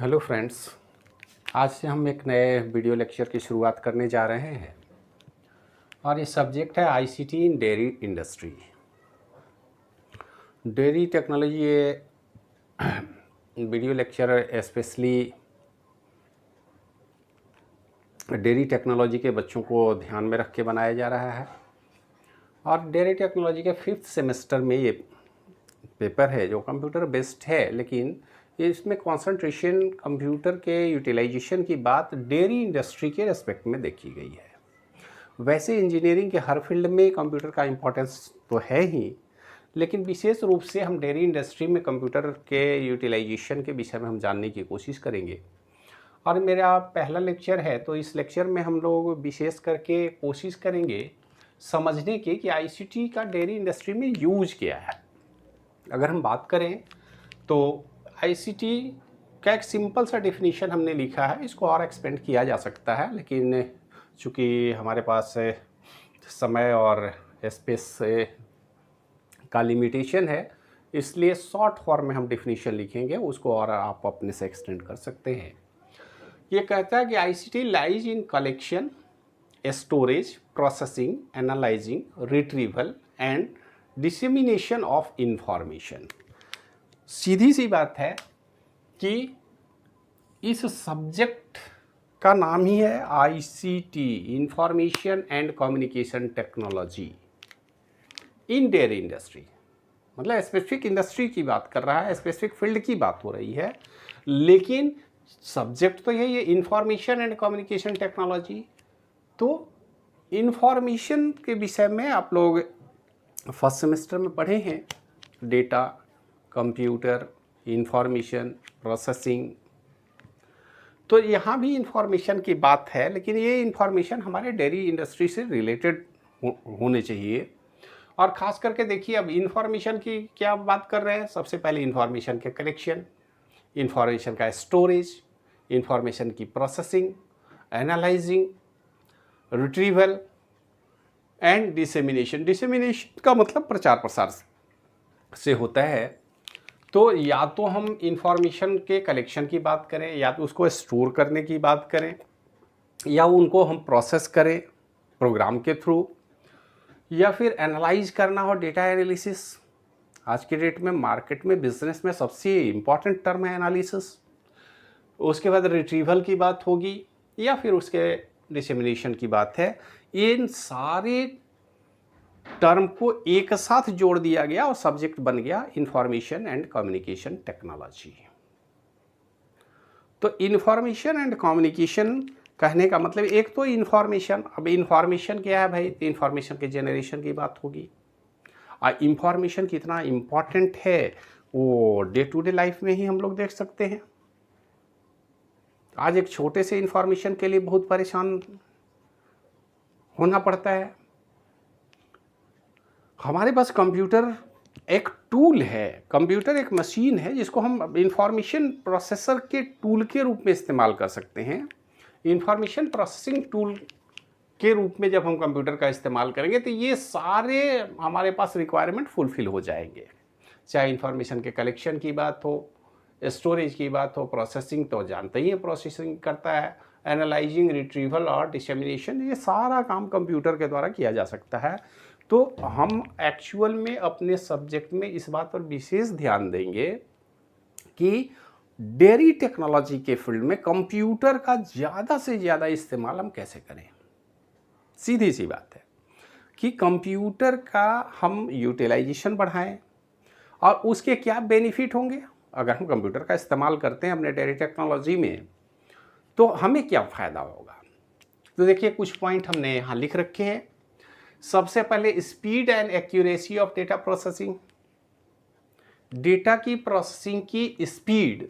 Hello friends. आज से हम एक नए वीडियो लेक्चर की शुरुआत करने जा रहे हैं और ये सब्जेक्ट है ICT in dairy industry. Dairy technology ये video lecture specially dairy technology के बच्चों को ध्यान में रख के बनाया जा रहा है और डेयरी टेक्नोलॉजी के 5th सेमेस्टर में ये पेपर है जो कंप्यूटर बेस्ड है, लेकिन इसमें कंसंट्रेशन कंप्यूटर के यूटिलाइजेशन की बात डेयरी इंडस्ट्री के रेस्पेक्ट में देखी गई है। वैसे इंजीनियरिंग के हर फील्ड में कंप्यूटर का इम्पोर्टेंस तो है ही, लेकिन विशेष रूप से हम डेयरी इंडस्ट्री में कंप्यूटर के यूटिलाइजेशन के विषय में हम जानने की कोशिश करेंगे। और मेरा पहला लेक्चर है, तो इस लेक्चर में हम लोग विशेष करके कोशिश करेंगे समझने की कि आईसीटी का डेयरी इंडस्ट्री में यूज क्या है। अगर हम बात करें तो आईसीटी का एक सिंपल सा डेफिनेशन हमने लिखा है, इसको और एक्सपेंड किया जा सकता है, लेकिन चूँकि हमारे पास समय और स्पेस का लिमिटेशन है, इसलिए शॉर्ट फॉर्म में हम डेफिनेशन लिखेंगे, उसको और आप अपने से एक्सटेंड कर सकते हैं। ये कहता है कि ICT lies in collection, storage, processing, analysing, retrieval and dissemination of information. सीधी सी बात है कि इस सब्जेक्ट का नाम ही है ICT, information and communication technology in dairy industry. मतलब स्पेसिफिक इंडस्ट्री की बात कर रहा है, स्पेसिफिक फील्ड की बात हो रही है, लेकिन सब्जेक्ट तो यही है इंफॉर्मेशन एंड कम्युनिकेशन टेक्नोलॉजी। तो इंफॉर्मेशन के विषय में आप लोग फर्स्ट सेमेस्टर में पढ़े हैं, डेटा, कंप्यूटर, इंफॉर्मेशन, प्रोसेसिंग। तो यहाँ भी इंफॉर्मेशन की बात है, लेकिन ये इंफॉर्मेशन हमारे डेयरी इंडस्ट्री से रिलेटेड होने चाहिए। और ख़ास करके देखिए, अब इंफॉर्मेशन की क्या बात कर रहे हैं। सबसे पहले इंफॉर्मेशन के कलेक्शन, इंफॉर्मेशन का स्टोरेज, इंफॉर्मेशन की processing, analysing, retrieval and dissemination. Dissemination का मतलब प्रचार प्रसार से होता है। तो या तो हम इंफॉर्मेशन के कलेक्शन की बात करें, या तो उसको स्टोर करने की बात करें, या उनको हम प्रोसेस करें प्रोग्राम के थ्रू, या फिर एनालाइज करना हो, डेटा एनालिसिस। आज के डेट में मार्केट में, बिजनेस में सबसे इम्पॉर्टेंट टर्म है एनालिसिस। उसके बाद रिट्रीवल की बात होगी, या फिर उसके डिसेमिनेशन की बात है। इन सारे टर्म को एक साथ जोड़ दिया गया और सब्जेक्ट बन गया इंफॉर्मेशन एंड कम्युनिकेशन टेक्नोलॉजी। तो इंफॉर्मेशन एंड कम्युनिकेशन कहने का मतलब, एक तो इंफॉर्मेशन, अब इंफॉर्मेशन क्या है भाई, तो इंफॉर्मेशन के जनरेशन की बात होगी। और इंफॉर्मेशन कितना इम्पॉर्टेंट है वो डे टू डे लाइफ में ही हम लोग देख सकते हैं। आज एक छोटे से इंफॉर्मेशन के लिए बहुत परेशान होना पड़ता है। हमारे पास कंप्यूटर एक टूल है, कंप्यूटर एक मशीन है जिसको हम इंफॉर्मेशन प्रोसेसर के टूल के रूप में इस्तेमाल कर सकते हैं। इंफॉर्मेशन प्रोसेसिंग टूल के रूप में जब हम कंप्यूटर का इस्तेमाल करेंगे तो ये सारे हमारे पास रिक्वायरमेंट फुलफिल हो जाएंगे। चाहे इंफॉर्मेशन के कलेक्शन की बात हो, स्टोरेज की बात हो, प्रोसेसिंग तो जानते ही है प्रोसेसिंग करता है, एनालाइजिंग, रिट्रीवल और डिसेमिनेशन, ये सारा काम कंप्यूटर के द्वारा किया जा सकता है। तो हम एक्चुअल में अपने सब्जेक्ट में इस बात पर विशेष ध्यान देंगे कि डेयरी टेक्नोलॉजी के फील्ड में कंप्यूटर का ज़्यादा से ज़्यादा इस्तेमाल हम कैसे करें। सीधी सी बात है कि कंप्यूटर का हम यूटिलाइजेशन बढ़ाएं और उसके क्या बेनिफिट होंगे। अगर हम कंप्यूटर का इस्तेमाल करते हैं अपने डेयरी टेक्नोलॉजी में तो हमें क्या फ़ायदा होगा। तो देखिए, कुछ पॉइंट हमने यहाँ लिख रखे हैं। सबसे पहले speed and accuracy of data processing. Data की प्रोसेसिंग की स्पीड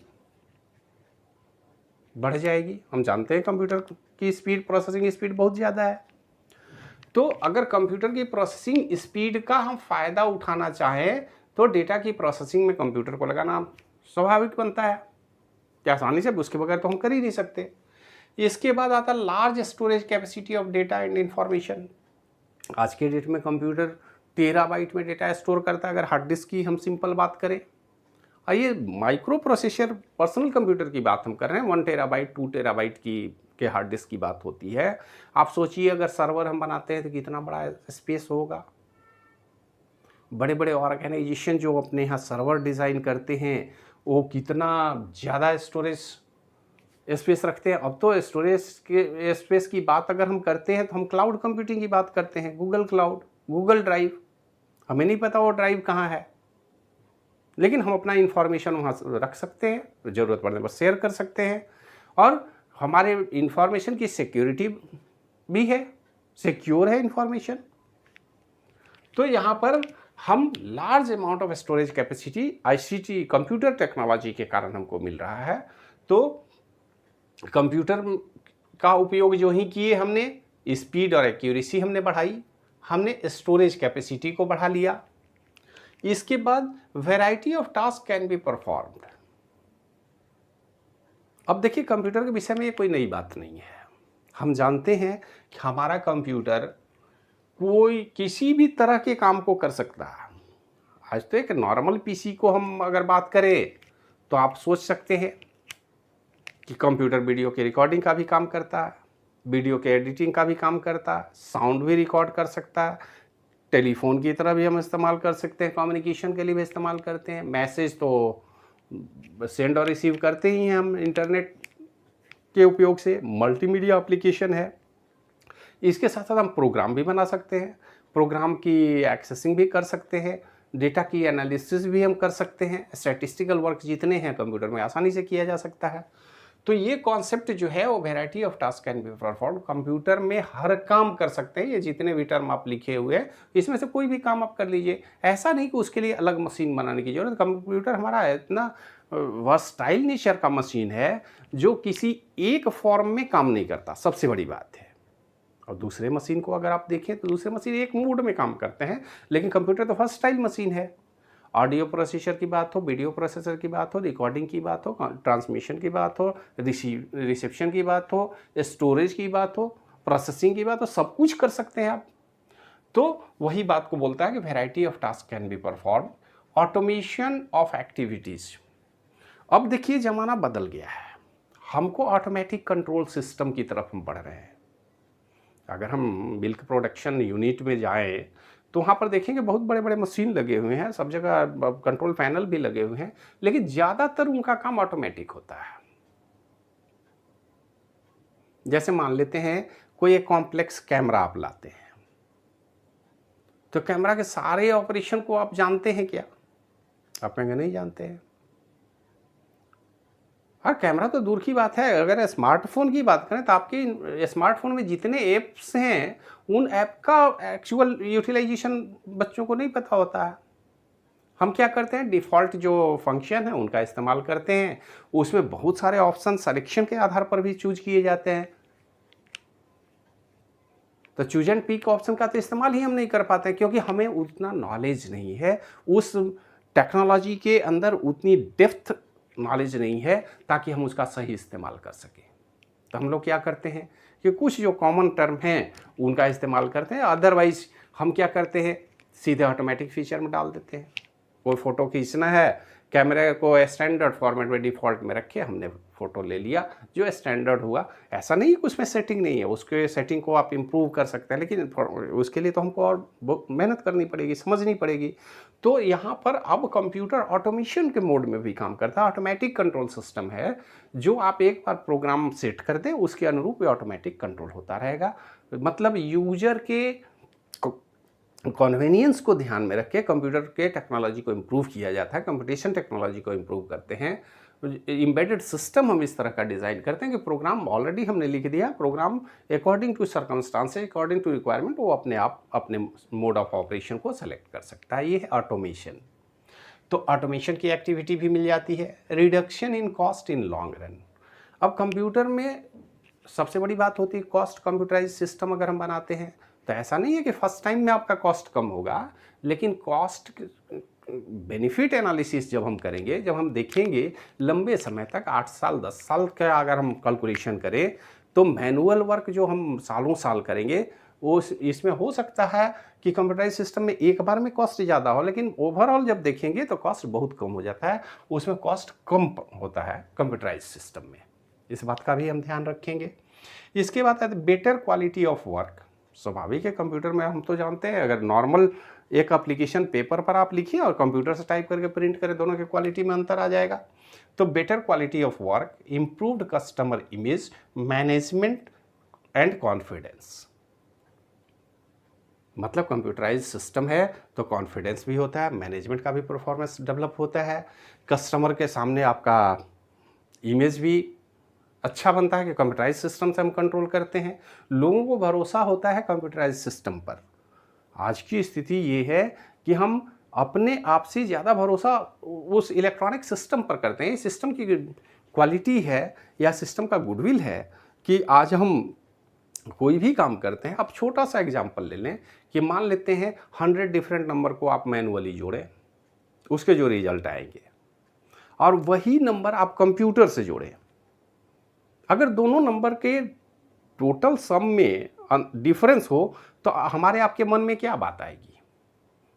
बढ़ जाएगी। हम जानते हैं कंप्यूटर की स्पीड, प्रोसेसिंग स्पीड बहुत ज़्यादा है। तो अगर कंप्यूटर की प्रोसेसिंग स्पीड का हम फ़ायदा उठाना चाहें तो डेटा की प्रोसेसिंग में कंप्यूटर को लगाना स्वाभाविक बनता है, क्या आसानी से, उसके बगैर तो हम कर ही नहीं सकते। इसके बाद आता large storage capacity of data and information. आज के डेट में कंप्यूटर टेराबाइट में डेटा स्टोर करता है, अगर हार्ड डिस्क की हम सिंपल बात करें। और ये माइक्रो प्रोसेसर पर्सनल कंप्यूटर की बात हम कर रहे हैं, 1 टेराबाइट 2 टेराबाइट की के हार्ड डिस्क की बात होती है। आप सोचिए अगर सर्वर हम बनाते हैं तो कितना बड़ा स्पेस होगा। बड़े बड़े ऑर्गेनाइजेशन जो अपने यहाँ सर्वर डिज़ाइन करते हैं वो कितना ज़्यादा स्टोरेज स्पेस रखते हैं। अब तो स्टोरेज के स्पेस की बात अगर हम करते हैं तो हम क्लाउड कंप्यूटिंग की बात करते हैं, गूगल क्लाउड, गूगल ड्राइव। हमें नहीं पता वो ड्राइव कहाँ है, लेकिन हम अपना इंफॉर्मेशन वहाँ रख सकते हैं, ज़रूरत पड़ने पर शेयर कर सकते हैं। और हमारे इंफॉर्मेशन की सिक्योरिटी भी है, सिक्योर है इंफॉर्मेशन। तो यहाँ पर हम large amount of storage capacity ICT computer technology के कारण हमको मिल रहा है। तो कंप्यूटर का उपयोग जो ही किए हमने, स्पीड और एक्यूरेसी हमने बढ़ाई, हमने स्टोरेज कैपेसिटी को बढ़ा लिया। इसके बाद variety of task can be performed. अब देखिए कंप्यूटर के विषय में ये कोई नई बात नहीं है। हम जानते हैं कि हमारा कंप्यूटर कोई किसी भी तरह के काम को कर सकता है। आज तो एक नॉर्मल पीसी को हम अगर बात करें तो आप सोच सकते हैं कि कंप्यूटर वीडियो के रिकॉर्डिंग का भी काम करता है, वीडियो के एडिटिंग का भी काम करता है, साउंड भी रिकॉर्ड कर सकता है, टेलीफोन की तरह भी हम इस्तेमाल कर सकते हैं, कम्युनिकेशन के लिए भी इस्तेमाल करते हैं, मैसेज तो सेंड और रिसीव करते ही हैं हम इंटरनेट के उपयोग से, मल्टीमीडिया एप्लीकेशन है। इसके साथ साथ हम प्रोग्राम भी बना सकते हैं, प्रोग्राम की एक्सेसिंग भी कर सकते हैं, डेटा की एनालिसिस भी हम कर सकते हैं। स्टैटिस्टिकल वर्क जितने हैं कंप्यूटर में आसानी से किया जा सकता है। तो ये कॉन्सेप्ट जो है वो variety of task can be perform, computer में हर काम कर सकते हैं। ये जितने भी टर्म आप लिखे हुए हैं इसमें से कोई भी काम आप कर लीजिए। ऐसा नहीं कि उसके लिए अलग मशीन बनाने की जरूरत। कंप्यूटर हमारा इतना वर्सटाइल नेचर का मशीन है जो किसी एक फॉर्म में काम नहीं करता, सबसे बड़ी बात है। और दूसरे मशीन को अगर आप देखें तो दूसरे मशीन एक मोड में काम करते हैं, लेकिन कंप्यूटर तो वर्सटाइल मशीन है। ऑडियो प्रोसेसर की बात हो, वीडियो प्रोसेसर की बात हो, रिकॉर्डिंग की बात हो, ट्रांसमिशन की बात हो, रिसेप्शन की बात हो, स्टोरेज की बात हो, प्रोसेसिंग की बात हो, सब कुछ कर सकते हैं आप। तो वही बात को बोलता है कि variety of task can be perform, automation of activities. अब देखिए ज़माना बदल गया है, हमको ऑटोमेटिक कंट्रोल सिस्टम की तरफ हम बढ़ रहे हैं। अगर हम मिल्क प्रोडक्शन यूनिट में जाएं तो वहाँ पर देखेंगे बहुत बड़े बड़े मशीन लगे हुए हैं, सब जगह कंट्रोल पैनल भी लगे हुए हैं, लेकिन ज़्यादातर उनका काम ऑटोमेटिक होता है। जैसे मान लेते हैं कोई एक कॉम्प्लेक्स कैमरा आप लाते हैं, तो कैमरा के सारे ऑपरेशन को आप जानते हैं क्या? आप कहेंगे नहीं जानते हैं। हाँ, कैमरा तो दूर की बात है, अगर स्मार्टफोन की बात करें तो आपके स्मार्टफोन में जितने ऐप्स हैं उन ऐप का एक्चुअल यूटिलाइजेशन बच्चों को नहीं पता होता है। हम क्या करते हैं, डिफ़ॉल्ट जो फंक्शन है उनका इस्तेमाल करते हैं, उसमें बहुत सारे ऑप्शन सिलेक्शन के आधार पर भी चूज किए जाते हैं। तो चूज एंड पिक ऑप्शन का तो इस्तेमाल ही हम नहीं कर पाते क्योंकि हमें उतना नॉलेज नहीं है, उस टेक्नोलॉजी के अंदर उतनी डेप्थ नॉलेज नहीं है ताकि हम उसका सही इस्तेमाल कर सकें। तो हम लोग क्या करते हैं कि कुछ जो कॉमन टर्म हैं उनका इस्तेमाल करते हैं, अदरवाइज हम क्या करते हैं सीधे ऑटोमेटिक फीचर में डाल देते हैं। कोई फ़ोटो खींचना है, कैमरे को स्टैंडर्ड फॉर्मेट में डिफ़ॉल्ट में रखे, हमने फ़ोटो ले लिया जो स्टैंडर्ड हुआ। ऐसा नहीं कि उसमें सेटिंग नहीं है, उसके सेटिंग को आप इम्प्रूव कर सकते हैं, लेकिन उसके लिए तो हमको और मेहनत करनी पड़ेगी, समझनी पड़ेगी। तो यहाँ पर अब कंप्यूटर ऑटोमेशन के मोड में भी काम करता है। ऑटोमेटिक कंट्रोल सिस्टम है जो आप एक बार प्रोग्राम सेट कर दें उसके अनुरूप ऑटोमेटिक कंट्रोल होता रहेगा। मतलब यूजर के कन्वीनियंस को ध्यान में रख के कंप्यूटर के टेक्नोलॉजी को इम्प्रूव किया जाता है, कंप्यूटेशन टेक्नोलॉजी को इम्प्रूव करते हैं। एम्बेडेड सिस्टम हम इस तरह का डिज़ाइन करते हैं कि प्रोग्राम ऑलरेडी हमने लिख दिया, program according to circumstances, according to requirement वो अपने आप अपने मोड ऑफ ऑपरेशन को सेलेक्ट कर सकता है। ये है ऑटोमेशन। तो ऑटोमेशन की एक्टिविटी भी मिल जाती है। Reduction in cost in long run. अब कंप्यूटर में सबसे बड़ी बात होती है कॉस्ट। कंप्यूटराइज सिस्टम अगर हम बनाते हैं तो ऐसा नहीं है कि फर्स्ट टाइम में आपका कॉस्ट कम होगा, लेकिन कॉस्ट बेनिफिट एनालिसिस जब हम करेंगे, जब हम देखेंगे लंबे समय तक 8 साल 10 साल का अगर हम कैलकुलेशन करें तो मैनुअल वर्क जो हम सालों साल करेंगे इसमें हो सकता है कि कंप्यूटराइज सिस्टम में एक बार में कॉस्ट ज़्यादा हो, लेकिन ओवरऑल जब देखेंगे तो कॉस्ट बहुत कम हो जाता है, उसमें कॉस्ट कम होता है कंप्यूटराइज सिस्टम में। इस बात का भी हम ध्यान रखेंगे। इसके बाद है बेटर क्वालिटी ऑफ वर्क। स्वाभाविक है, कंप्यूटर में हम तो जानते हैं, अगर नॉर्मल एक एप्लीकेशन पेपर पर आप लिखिए और कंप्यूटर से टाइप करके प्रिंट करें, दोनों की क्वालिटी में अंतर आ जाएगा। तो better quality of work, improved customer image, management and confidence. मतलब कंप्यूटराइज सिस्टम है तो कॉन्फिडेंस भी होता है, मैनेजमेंट का भी परफॉर्मेंस डेवलप होता है, कस्टमर के सामने आपका इमेज भी अच्छा बनता है कि कंप्यूटराइज सिस्टम से हम कंट्रोल करते हैं, लोगों को भरोसा होता है कंप्यूटराइज सिस्टम पर। आज की स्थिति ये है कि हम अपने आप से ज़्यादा भरोसा उस इलेक्ट्रॉनिक सिस्टम पर करते हैं। इस सिस्टम की क्वालिटी है या सिस्टम का गुडविल है कि आज हम कोई भी काम करते हैं। अब छोटा सा एग्जांपल ले लें कि मान लेते हैं 100 डिफरेंट नंबर को आप मैनुअली जोड़ें, उसके जो रिजल्ट आएंगे, और वही नंबर आप कंप्यूटर से जोड़ें। अगर दोनों नंबर के टोटल सम में डिफरेंस हो तो हमारे आपके मन में क्या बात आएगी?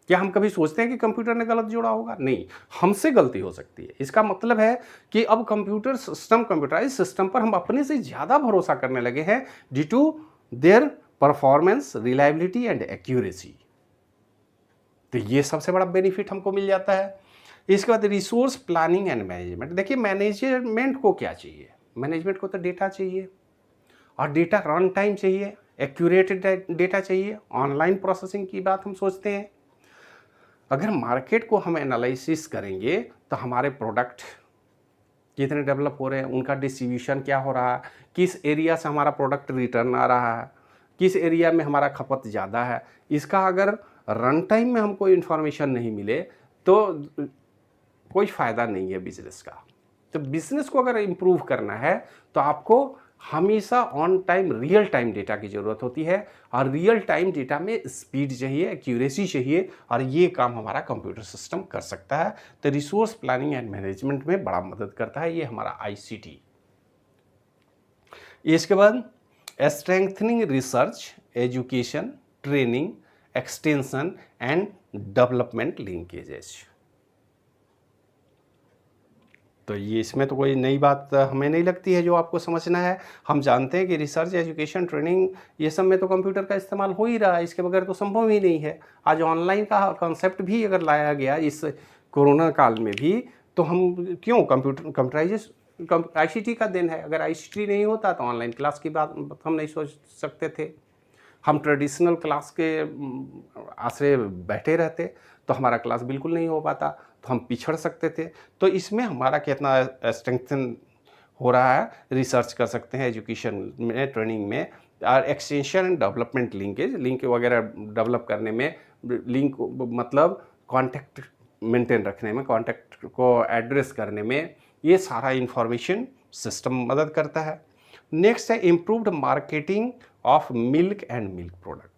क्या हम कभी सोचते हैं कि कंप्यूटर ने गलत जोड़ा होगा? नहीं, हमसे गलती हो सकती है। इसका मतलब है कि अब कंप्यूटर सिस्टम, कंप्यूटराइज सिस्टम पर हम अपने से ज़्यादा भरोसा करने लगे हैं due to their performance, reliability and accuracy. तो ये सबसे बड़ा बेनिफिट हमको मिल जाता है। इसके बाद रिसोर्स प्लानिंग एंड मैनेजमेंट। देखिए, मैनेजमेंट को क्या चाहिए? मैनेजमेंट को तो डेटा चाहिए, और डेटा रन टाइम चाहिए, एक्यूरेट डेटा चाहिए, ऑनलाइन प्रोसेसिंग की बात हम सोचते हैं। अगर मार्केट को हम एनालिसिस करेंगे तो हमारे प्रोडक्ट कितने डेवलप हो रहे हैं, उनका डिस्ट्रीब्यूशन क्या हो रहा है, किस एरिया से हमारा प्रोडक्ट रिटर्न आ रहा है, किस एरिया में हमारा खपत ज़्यादा है, इसका अगर रन टाइम में हमको इन्फॉर्मेशन नहीं मिले तो कोई फ़ायदा नहीं है बिजनेस का। तो बिजनेस को अगर इम्प्रूव करना है तो आपको हमेशा on time, real time data की ज़रूरत होती है, और रियल टाइम डेटा में स्पीड चाहिए, एक्यूरेसी चाहिए, और ये काम हमारा कंप्यूटर सिस्टम कर सकता है। तो रिसोर्स प्लानिंग एंड मैनेजमेंट में बड़ा मदद करता है ये हमारा आईसीटी। इसके बाद strengthening research, education, training, extension and development linkages. तो ये इसमें तो कोई नई बात हमें नहीं लगती है जो आपको समझना है। हम जानते हैं कि रिसर्च, एजुकेशन, ट्रेनिंग, ये सब में तो कंप्यूटर का इस्तेमाल हो ही रहा है, इसके बगैर तो संभव ही नहीं है। आज ऑनलाइन का कॉन्सेप्ट भी अगर लाया गया इस कोरोना काल में भी, तो हम क्यों कंप्यूटराइज आईसीटी का दिन है। अगर आईसीटी नहीं होता तो ऑनलाइन क्लास की बात हम नहीं सोच सकते थे। हम ट्रेडिशनल क्लास के आश्रय बैठे रहते तो हमारा क्लास बिल्कुल नहीं हो पाता, तो हम पिछड़ सकते थे। तो इसमें हमारा कितना स्ट्रेंथन हो रहा है, रिसर्च कर सकते हैं एजुकेशन में, ट्रेनिंग में, और एक्सटेंशन एंड डेवलपमेंट लिंक वगैरह डेवलप करने में, लिंक मतलब कॉन्टैक्ट मेंटेन रखने में, कॉन्टैक्ट को एड्रेस करने में, ये सारा इंफॉर्मेशन सिस्टम मदद करता है। नेक्स्ट है improved marketing of milk and milk product.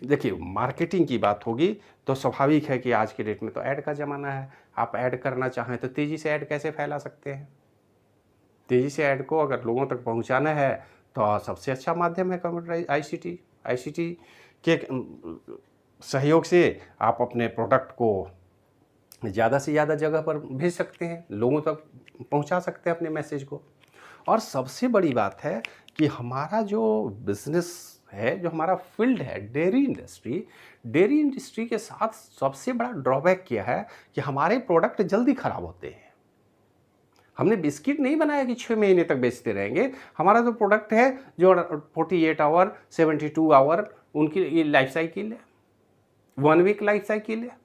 देखिए, मार्केटिंग की बात होगी तो स्वाभाविक है कि आज के डेट में तो ऐड का ज़माना है। आप ऐड करना चाहें तो तेज़ी से ऐड कैसे फैला सकते हैं? तेज़ी से ऐड को अगर लोगों तक पहुंचाना है तो सबसे अच्छा माध्यम है कंप्यूटराइज आईसीटी। आईसीटी के सहयोग से आप अपने प्रोडक्ट को ज़्यादा से ज़्यादा जगह पर भेज सकते हैं, लोगों तक पहुंचा सकते हैं अपने मैसेज को। और सबसे बड़ी बात है कि हमारा जो बिज़नेस है, जो हमारा फील्ड है डेयरी इंडस्ट्री के साथ सबसे बड़ा ड्रॉबैक क्या है कि हमारे प्रोडक्ट जल्दी ख़राब होते हैं। हमने बिस्किट नहीं बनाया कि 6 महीने तक बेचते रहेंगे। हमारा जो प्रोडक्ट है जो 48 आवर, 72 आवर उनकी लाइफ साइकिल है, 1 वीक लाइफ साइकिल है।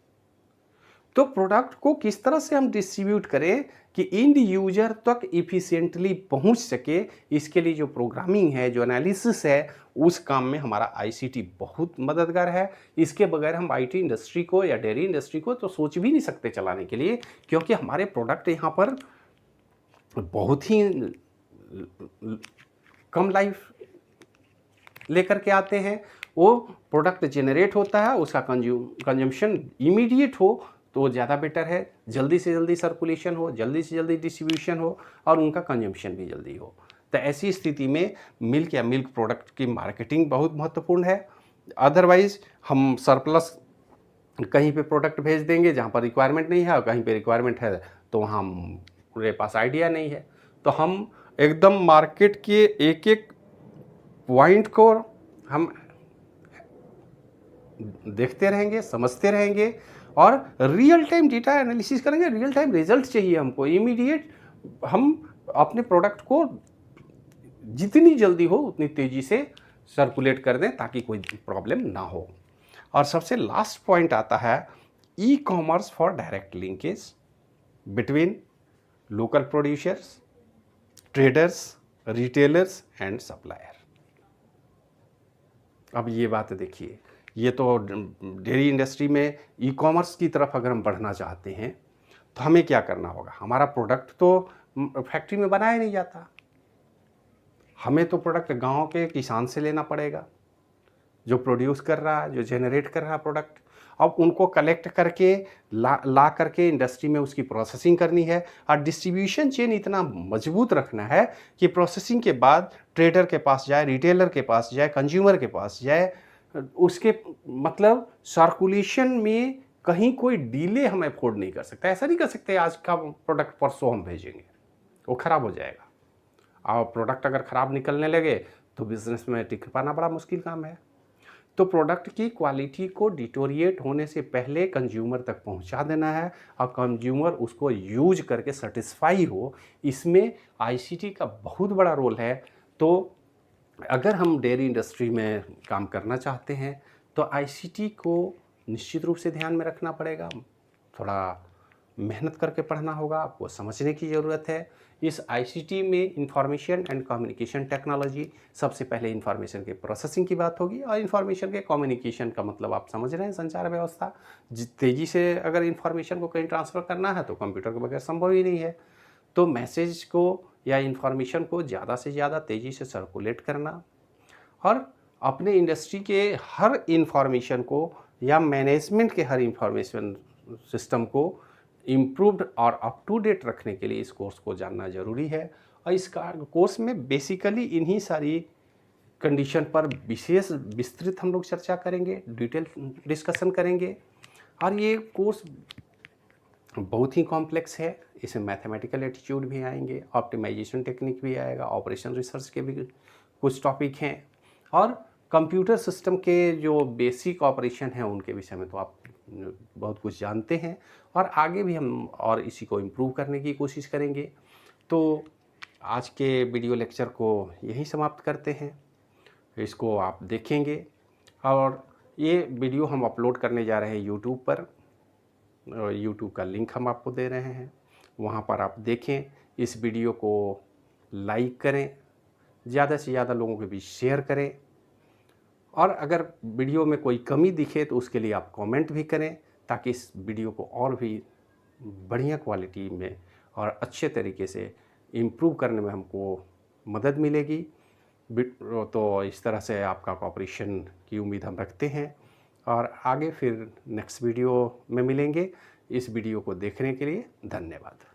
तो प्रोडक्ट को किस तरह से हम डिस्ट्रीब्यूट करें कि इंड यूजर तक इफ़िशिएंटली पहुंच सके, इसके लिए जो प्रोग्रामिंग है, जो एनालिसिस है, उस काम में हमारा आईसीटी बहुत मददगार है। इसके बगैर हम आईटी इंडस्ट्री को या डेयरी इंडस्ट्री को तो सोच भी नहीं सकते चलाने के लिए, क्योंकि हमारे प्रोडक्ट यहाँ पर बहुत ही कम लाइफ लेकर के आते हैं। वो प्रोडक्ट जनरेट होता है, उसका कंजम्पशन इमीडिएट हो तो वो ज़्यादा बेटर है। जल्दी से जल्दी सर्कुलेशन हो, जल्दी से जल्दी डिस्ट्रीब्यूशन हो, और उनका कंजम्पशन भी जल्दी हो। तो ऐसी स्थिति में मिल्क या मिल्क प्रोडक्ट की मार्केटिंग बहुत महत्वपूर्ण है। अदरवाइज़ हम सरप्लस कहीं पे प्रोडक्ट भेज देंगे जहाँ पर रिक्वायरमेंट नहीं है, और कहीं पे रिक्वायरमेंट है तो वहाँ मेरे पास आइडिया नहीं है। तो हम एकदम मार्केट के एक एक पॉइंट को हम देखते रहेंगे, समझते रहेंगे और रियल टाइम डेटा एनालिसिस करेंगे। रियल टाइम रिजल्ट चाहिए हमको, इमीडिएट। हम अपने प्रोडक्ट को जितनी जल्दी हो उतनी तेज़ी से सर्कुलेट कर दें ताकि कोई प्रॉब्लम ना हो। और सबसे लास्ट पॉइंट आता है e commerce for direct linkage between local producers, traders, retailers and supplier. अब ये बात देखिए, ये तो डेयरी इंडस्ट्री में ई कॉमर्स की तरफ अगर हम बढ़ना चाहते हैं तो हमें क्या करना होगा? हमारा प्रोडक्ट तो फैक्ट्री में बनाया नहीं जाता, हमें तो प्रोडक्ट गांव के किसान से लेना पड़ेगा, जो प्रोड्यूस कर रहा है, जो जनरेट कर रहा है प्रोडक्ट। अब उनको कलेक्ट करके ला करके इंडस्ट्री में उसकी प्रोसेसिंग करनी है, और डिस्ट्रीब्यूशन चेन इतना मजबूत रखना है कि प्रोसेसिंग के बाद ट्रेडर के पास जाए, रिटेलर के पास जाए, कंज्यूमर के पास जाए। उसके मतलब सर्कुलेशन में कहीं कोई डिले हम अफोर्ड नहीं कर सकते। ऐसा नहीं कर सकते आज का प्रोडक्ट परसों हम भेजेंगे, वो ख़राब हो जाएगा। और प्रोडक्ट अगर ख़राब निकलने लगे तो बिज़नेस में टिक पाना बड़ा मुश्किल काम है। तो प्रोडक्ट की क्वालिटी को डिटोरिएट होने से पहले कंज्यूमर तक पहुंचा देना है, और कंज्यूमर उसको यूज करके सेटिस्फाई हो, इसमें आईसीटी का बहुत बड़ा रोल है। तो अगर हम डेयरी इंडस्ट्री में काम करना चाहते हैं तो आईसीटी को निश्चित रूप से ध्यान में रखना पड़ेगा। थोड़ा मेहनत करके पढ़ना होगा, आपको समझने की ज़रूरत है। इस आईसीटी में इंफॉर्मेशन एंड कम्युनिकेशन टेक्नोलॉजी, सबसे पहले इंफॉर्मेशन के प्रोसेसिंग की बात होगी, और इंफॉर्मेशन के कम्युनिकेशन का मतलब आप समझ रहे हैं, संचार व्यवस्था। तेज़ी से अगर इंफॉर्मेशन को कहीं ट्रांसफ़र करना है तो कंप्यूटर के बगैर संभव ही नहीं है। तो मैसेज को या इंफॉर्मेशन को ज़्यादा से ज़्यादा तेज़ी से सर्कुलेट करना, और अपने इंडस्ट्री के हर इंफॉर्मेशन को या मैनेजमेंट के हर इंफॉर्मेशन सिस्टम को इम्प्रूव्ड और अप टू डेट रखने के लिए इस कोर्स को जानना ज़रूरी है। और इस कोर्स में बेसिकली इन्हीं सारी कंडीशन पर विशेष विस्तृत हम लोग चर्चा करेंगे, डिटेल डिस्कशन करेंगे। और ये कोर्स बहुत ही कॉम्प्लेक्स है, इसमें मैथमेटिकल एटीट्यूड भी आएंगे, ऑप्टिमाइजेशन टेक्निक भी आएगा, ऑपरेशन रिसर्च के भी कुछ टॉपिक हैं, और कंप्यूटर सिस्टम के जो बेसिक ऑपरेशन हैं उनके विषय में तो आप बहुत कुछ जानते हैं, और आगे भी हम और इसी को इम्प्रूव करने की कोशिश करेंगे। तो आज के वीडियो लेक्चर को यहीं समाप्त करते हैं। इसको आप देखेंगे, और ये वीडियो हम अपलोड करने जा रहे हैं यूट्यूब पर। यूट्यूब का लिंक हम आपको दे रहे हैं, वहाँ पर आप देखें। इस वीडियो को लाइक करें, ज़्यादा से ज़्यादा लोगों के बीच शेयर करें, और अगर वीडियो में कोई कमी दिखे तो उसके लिए आप कमेंट भी करें, ताकि इस वीडियो को और भी बढ़िया क्वालिटी में और अच्छे तरीके से इम्प्रूव करने में हमको मदद मिलेगी। तो इस तरह से आपका कोऑपरेशन की उम्मीद हम रखते हैं, और आगे फिर नेक्स्ट वीडियो में मिलेंगे। इस वीडियो को देखने के लिए धन्यवाद।